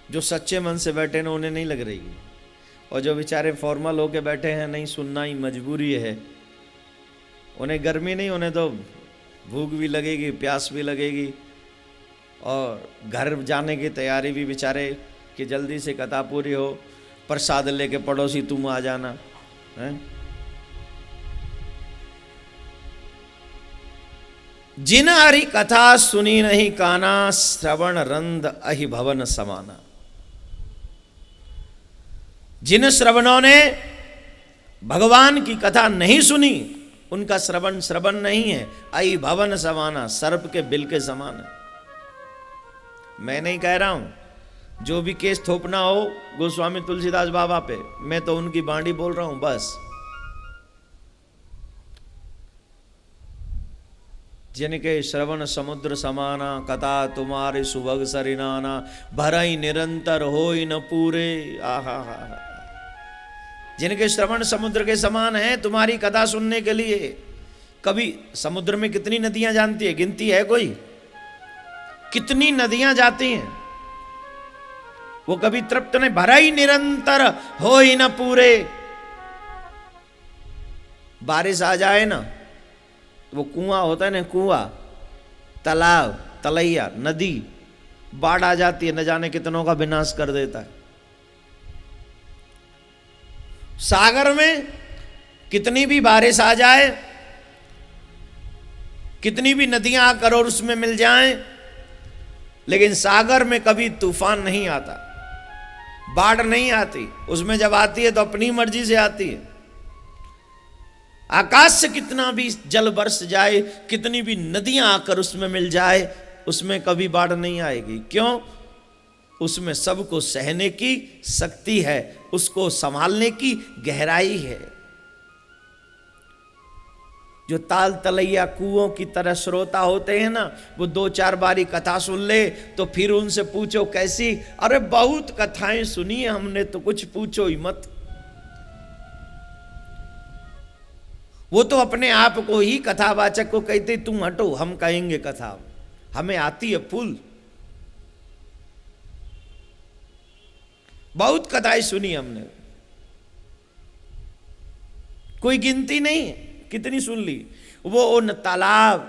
जो सच्चे मन से बैठे ना उन्हें नहीं लग रही, और जो बेचारे फॉर्मल होके बैठे हैं, नहीं सुनना ही मजबूरी है, उन्हें गर्मी नहीं, उन्हें तो भूख भी लगेगी, प्यास भी लगेगी, और घर जाने की तैयारी भी बेचारे कि जल्दी से कथा पूरी हो, प्रसाद लेके पड़ोसी तुम आ जाना है। जिन हरि कथा सुनी नहीं काना, श्रवण रंद अहि भवन समाना। जिन श्रवणों ने भगवान की कथा नहीं सुनी, उनका श्रवण श्रवण नहीं है, अहि भवन समाना, सर्प के बिल के समान है। मैं नहीं कह रहा हूं, जो भी केस थोपना हो गोस्वामी तुलसीदास बाबा पे, मैं तो उनकी बाणी बोल रहा हूं बस। जिनके श्रवण समुद्र समाना, कथा तुम्हारे सुभग सरिनाना, भरई निरंतर होई न पूरे। आहा हा, जिनके श्रवण समुद्र के समान है तुम्हारी कथा सुनने के लिए। कभी समुद्र में कितनी नदियां जानती है, गिनती है कोई? कितनी नदियां जाती हैं, वो कभी तृप्त नहीं। भरई निरंतर होई न पूरे। बारिश आ जाए ना, वो कुआं होता है ना, कुआं, तालाब, तलैया, नदी, बाढ़ आ जाती है, न जाने कितनों का विनाश कर देता है। सागर में कितनी भी बारिश आ जाए, कितनी भी नदियां आकर और उसमें मिल जाएं, लेकिन सागर में कभी तूफान नहीं आता, बाढ़ नहीं आती। उसमें जब आती है तो अपनी मर्जी से आती है। आकाश से कितना भी जल बरस जाए, कितनी भी नदियां आकर उसमें मिल जाए, उसमें कभी बाढ़ नहीं आएगी। क्यों? उसमें सबको सहने की शक्ति है, उसको संभालने की गहराई है। जो ताल तलैया कुओं की तरह श्रोता होते हैं ना, वो 2-4 बारी कथा सुन ले तो फिर उनसे पूछो कैसी? अरे बहुत कथाएं सुनी है हमने, तो कुछ पूछो ही मत। वो तो अपने आप को ही कथावाचक को कहते तुम हटो, हम कहेंगे कथा, हमें आती है फुल। बहुत कथाएं सुनी हमने, कोई गिनती नहीं, कितनी सुन ली। वो उन तालाब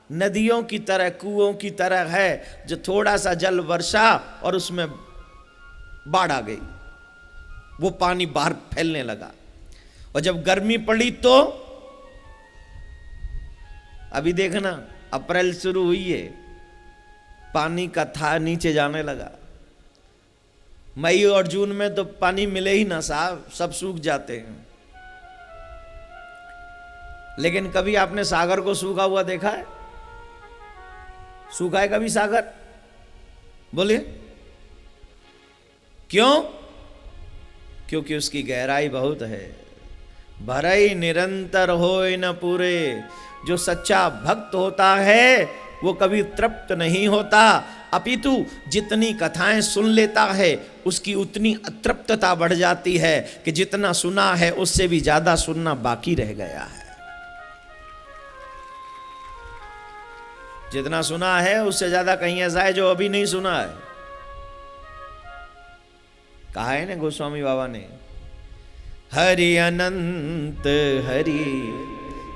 नदियों की तरह, कुओं की तरह है, जो थोड़ा सा जल वर्षा और उसमें बाढ़ आ गई, वो पानी बाहर फैलने लगा। और जब गर्मी पड़ी तो अभी देखना, अप्रैल शुरू हुई है, पानी का था नीचे जाने लगा। मई और जून में तो पानी मिले ही ना साहब, सब सूख जाते हैं। लेकिन कभी आपने सागर को सूखा हुआ देखा है? सूखा है कभी सागर? बोलिए क्यों? क्योंकि उसकी गहराई बहुत है। भरई निरंतर होय न पूरे। जो सच्चा भक्त होता है वो कभी तृप्त नहीं होता, अपितु जितनी कथाएं सुन लेता है उसकी उतनी अतृप्तता बढ़ जाती है कि जितना सुना है उससे भी ज्यादा सुनना बाकी रह गया है। जितना सुना है उससे ज्यादा कहीं ऐसा है जो अभी नहीं सुना है। कहा है ना गोस्वामी बाबा ने, हरि अनंत हरि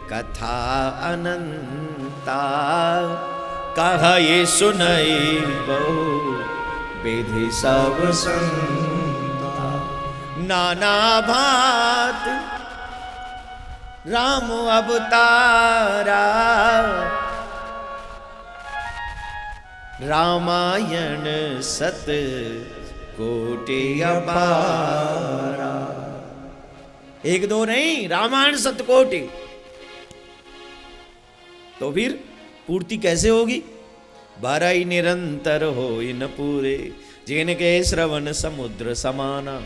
कथा अनंता, कहा ये सुनई बहु विधि सब संता। नाना भात राम अवतारा, रामायण सत कोटि अपारा। एक दो नहीं, रामायण सतकोटि। तो फिर पूर्ति कैसे होगी? भरई निरंतर होई न पूरे, जिनके श्रवण समुद्र समाना।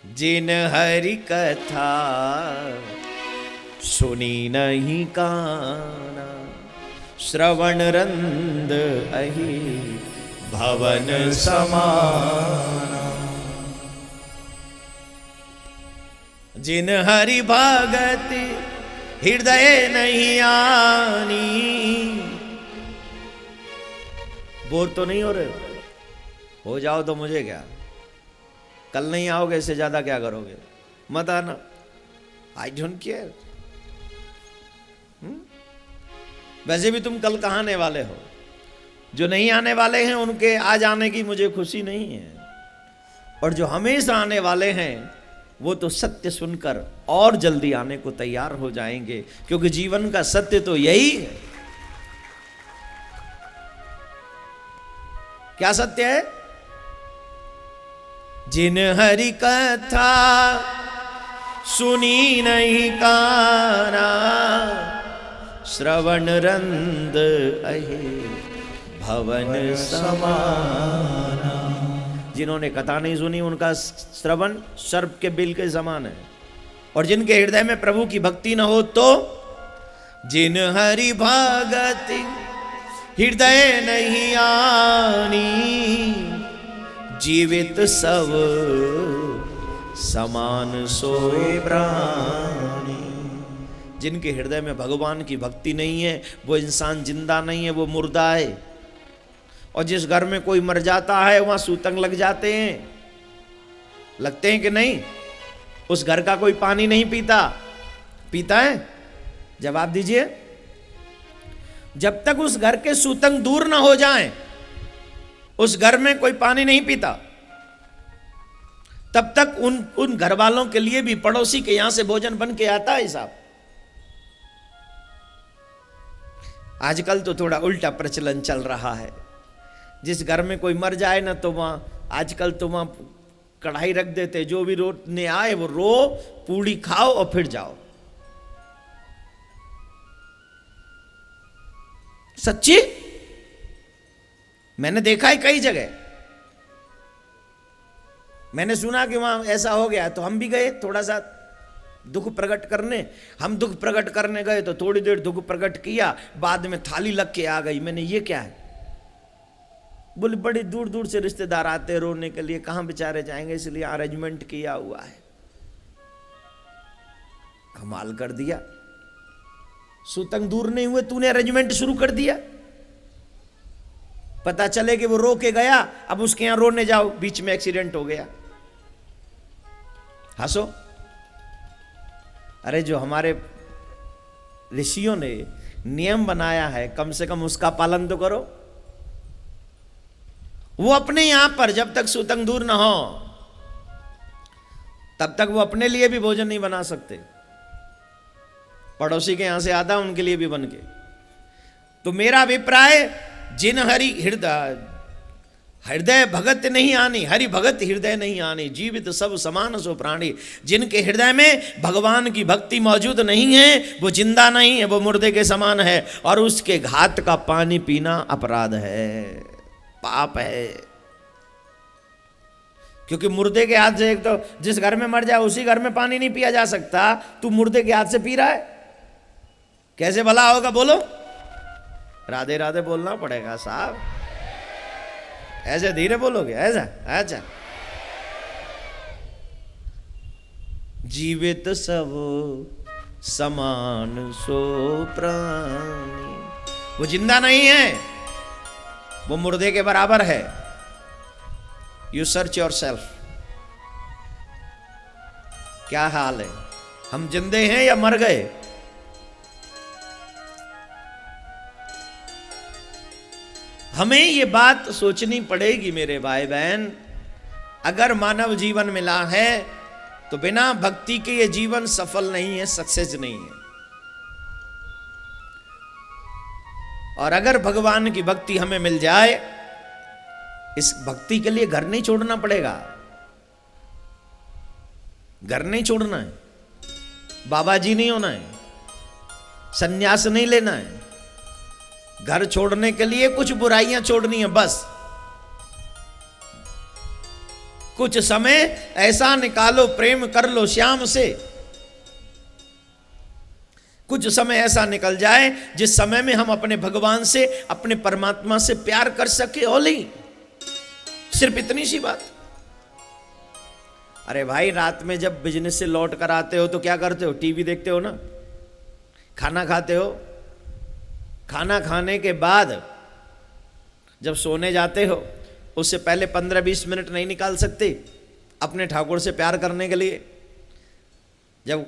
जिन हरि कथा सुनी नहीं काना, श्रवण रंद अहि भवन समाना। जिन हरि भगति हृदय नहीं आनी, बोर तो नहीं हो रहे हो जाओ तो मुझे क्या, कल नहीं आओगे, इससे ज्यादा क्या करोगे, मत आना, आई डोंट केयर। वैसे भी तुम कल कहाँ आने वाले हो, जो नहीं आने वाले हैं उनके आ जाने की मुझे खुशी नहीं है, और जो हमेशा आने वाले हैं वो तो सत्य सुनकर और जल्दी आने को तैयार हो जाएंगे, क्योंकि जीवन का सत्य तो यही है। क्या सत्य है? जिन हरि कथा सुनी नहीं काना, श्रवण रंद अहे भवन समाना। जिन्होंने कथा नहीं सुनी उनका श्रवण सर्प के बिल के समान है, और जिनके हृदय में प्रभु की भक्ति न हो तो जिन हरि भगति हृदय नहीं आनी, जीवित सब समान सोए प्राणी। जिनके हृदय में भगवान की भक्ति नहीं है वो इंसान जिंदा नहीं है, वो मुर्दा है। और जिस घर में कोई मर जाता है वहां सूतंग लग जाते हैं, लगते हैं कि नहीं? उस घर का कोई पानी नहीं पीता, पीता है? जवाब दीजिए। जब तक उस घर के सूतंग दूर ना हो जाएं, उस घर में कोई पानी नहीं पीता, तब तक उन घर वालों के लिए भी पड़ोसी के यहां से भोजन बन के आता है साहब। आजकल तो थोड़ा उल्टा प्रचलन चल रहा है, जिस घर में कोई मर जाए ना तो वहां आजकल तो वहां कढ़ाई रख देते, जो भी रोने आए वो रो, पूड़ी खाओ और फिर जाओ। सच्ची मैंने देखा है कई जगह। मैंने सुना कि वहां ऐसा हो गया तो हम भी गए थोड़ा सा दुख प्रकट करने। हम दुख प्रकट करने गए तो थोड़ी देर दुख प्रकट किया, बाद में थाली लग के आ गई। मैंने ये क्या है? बोले बड़ी दूर दूर से रिश्तेदार आते रोने के लिए, कहां बेचारे जाएंगे, इसलिए अरेंजमेंट किया हुआ है। कमाल कर दिया, सूतंग दूर नहीं हुए तूने अरेंजमेंट शुरू कर दिया। पता चले कि वो रो के गया, अब उसके यहां रोने जाओ, बीच में एक्सीडेंट हो गया। हंसो। अरे जो हमारे ऋषियों ने नियम बनाया है कम से कम उसका पालन तो करो। वो अपने यहां पर जब तक सूतंग दूर ना हो तब तक वो अपने लिए भी भोजन नहीं बना सकते, पड़ोसी के यहां से आता उनके लिए भी बन के। तो मेरा अभिप्राय, जिन हरि हृदय भगत नहीं आनी, हरि भगत हृदय नहीं आनी, जीवित सब समान सो प्राणी। जिनके हृदय में भगवान की भक्ति मौजूद नहीं है वो जिंदा नहीं है, वो मुर्दे के समान है, और उसके घात का पानी पीना अपराध है, पाप है। क्योंकि मुर्दे के हाथ से, एक तो जिस घर में मर जाए उसी घर में पानी नहीं पिया जा सकता, तू मुर्दे के हाथ से पी रहा है, कैसे भला होगा? बोलो। राधे राधे बोलना पड़ेगा साहब, ऐसे धीरे बोलोगे ऐसा? अच्छा। जीवित सब समान सो प्राणी। वो जिंदा नहीं है, वो मुर्दे के बराबर है। यू सर्च योर सेल्फ, क्या हाल है? हम जिंदे हैं या मर गए? हमें ये बात सोचनी पड़ेगी मेरे भाई बहन। अगर मानव जीवन मिला है तो बिना भक्ति के ये जीवन सफल नहीं है, सक्सेस नहीं है। और अगर भगवान की भक्ति हमें मिल जाए, इस भक्ति के लिए घर नहीं छोड़ना पड़ेगा, घर नहीं छोड़ना है, बाबा जी नहीं होना है, सन्यास नहीं लेना है। घर छोड़ने के लिए कुछ बुराइयां छोड़नी है बस। कुछ समय ऐसा निकालो, प्रेम कर लो श्याम से। कुछ समय ऐसा निकल जाए जिस समय में हम अपने भगवान से, अपने परमात्मा से प्यार कर सके। ओली सिर्फ इतनी सी बात। अरे भाई, रात में जब बिजनेस से लौट कर आते हो तो क्या करते हो? टीवी देखते हो ना, खाना खाते हो। खाना खाने के बाद जब सोने जाते हो उससे पहले 15-20 मिनट नहीं निकाल सकते अपने ठाकुर से प्यार करने के लिए? जब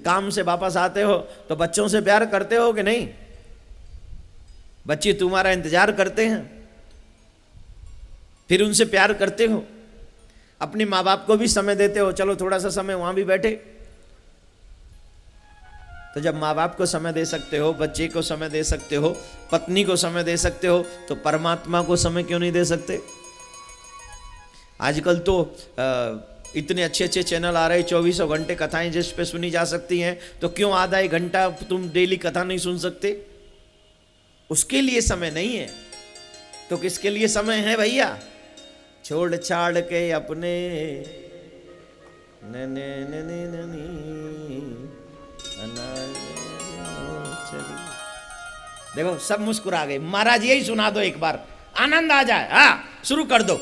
काम से वापस आते हो तो बच्चों से प्यार करते हो कि नहीं? बच्चे तुम्हारा इंतजार करते हैं, फिर उनसे प्यार करते हो। अपने माँ बाप को भी समय देते हो, चलो थोड़ा सा समय वहां भी बैठे। तो जब माँ बाप को समय दे सकते हो, बच्चे को समय दे सकते हो, पत्नी को समय दे सकते हो, तो परमात्मा को समय क्यों नहीं दे सकते? आजकल तो इतने अच्छे अच्छे चैनल आ रहे, 24 घंटे कथाएं जिस पे सुनी जा सकती हैं, तो क्यों आधा एक घंटा तुम डेली कथा नहीं सुन सकते? उसके लिए समय नहीं है तो किसके लिए समय है भैया? छोड़ छाड़ के अपने देखो सब मुस्कुरा गए। महाराज यही सुना दो एक बार, आनंद आ जाए। हाँ शुरू कर दो।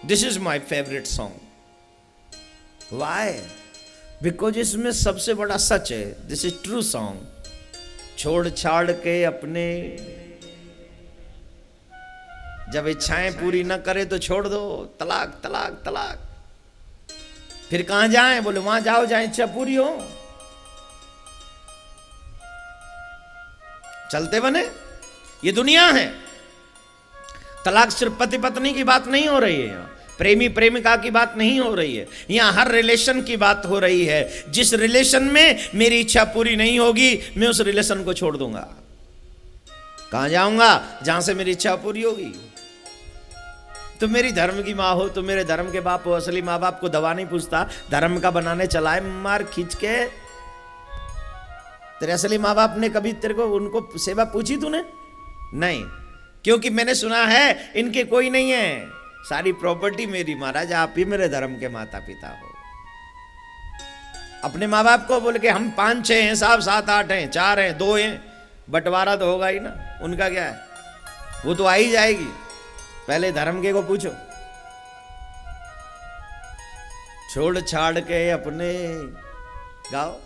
This is my favourite song. Why? Because इसमें सबसे बड़ा सच है। This is true song. छोड़ छाड़ के अपने, जब इच्छाएं पूरी न करे तो छोड़ दो। तलाक तलाक तलाक। फिर कहां जाएं? बोले वहां जाओ जहां इच्छा पूरी हो। चलते बने, ये दुनिया है। तलाक सिर्फ पति पत्नी की बात नहीं हो रही है, यहाँ प्रेमी प्रेमिका की बात नहीं हो रही है, यहाँ हर रिलेशन की बात हो रही है। जिस रिलेशन में मेरी इच्छा पूरी नहीं होगी, मैं उस रिलेशन को छोड़ दूंगा। कहां जाऊंगा? जहां से मेरी इच्छा पूरी होगी। तो मेरी धर्म की माँ हो, तो मेरे धर्म के बाप हो। असली माँ बाप को दवा नहीं पूछता, धर्म का बनाने चलाए मार खींच के। तेरे असली माँ बाप ने कभी तेरे को उनको सेवा पूछी तूने? नहीं, क्योंकि मैंने सुना है इनके कोई नहीं है, सारी प्रॉपर्टी मेरी। महाराज आप ही मेरे धर्म के माता पिता हो। अपने माँ बाप को बोल के हम 5-6 हैं साहब, 7-8 हैं, 4 हैं, 2 हैं, बंटवारा तो होगा ही ना। उनका क्या है, वो तो आ ही जाएगी। पहले धर्म के को पूछो। छोड़ छाड़ के अपने, गाओ।